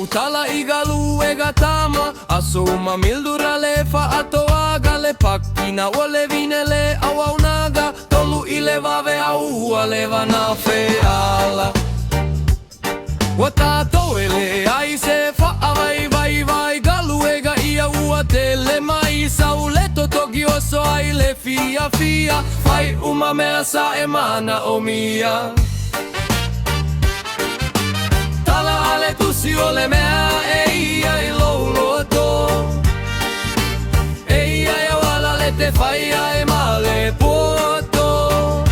utala igalu ega tama aso uma mildura le fa atoaga le pakina ole vinele awaunaga tolu ilevave au aleva na feala wata toele ai se fa vai vai vai galu ega ia uatele mai sauleto togioso ai le fia fia fai uma mesa emana omia ale tusi ole mea ei ai loloto ei ai wala le te fai ai male poto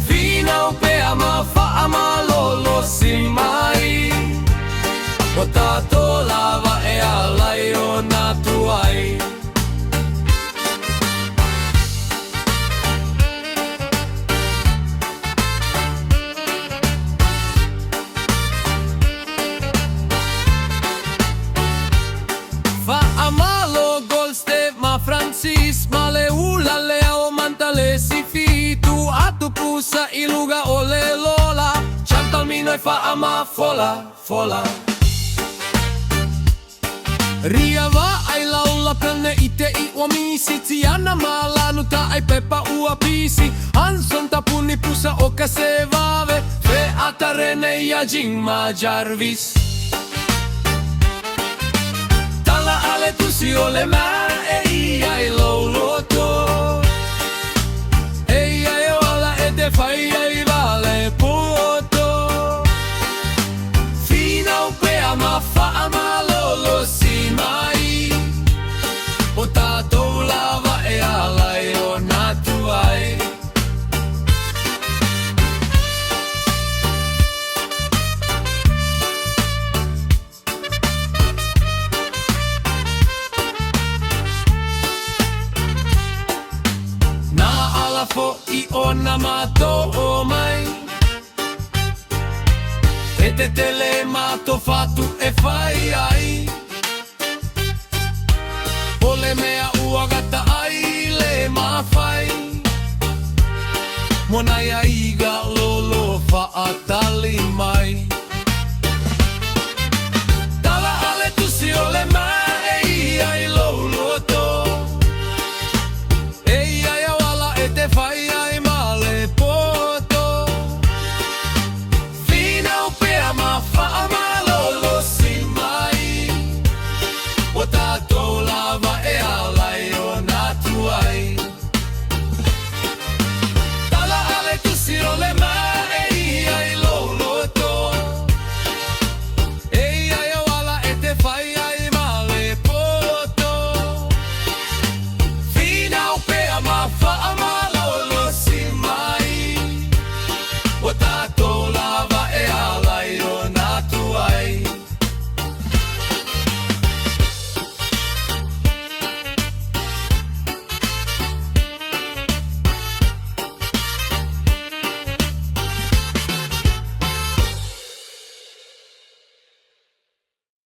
fina o pe ama fa ama lolo simai potato lava e ala io natuai Amalo golste ma Francis male ula leo mantale si fitu atu pusa iluga ole lola chantal mino e fa ama fola fola Ria va ai laula penne ite I uomisi tiana malanu ta ai pepa ua pisi Hanson tapuni pusa oka se vave fe atarene ja jingma jarvis ale tusi ole mea ei ai loloto ei ai ola e te fai ai vale poto fina o pe ama fa ama lolo si mai potato lava e ala e o natuai fo I ona mato o mai e te tele mato fatu e fai ai ole mea ua gata ai le ma fai monai ai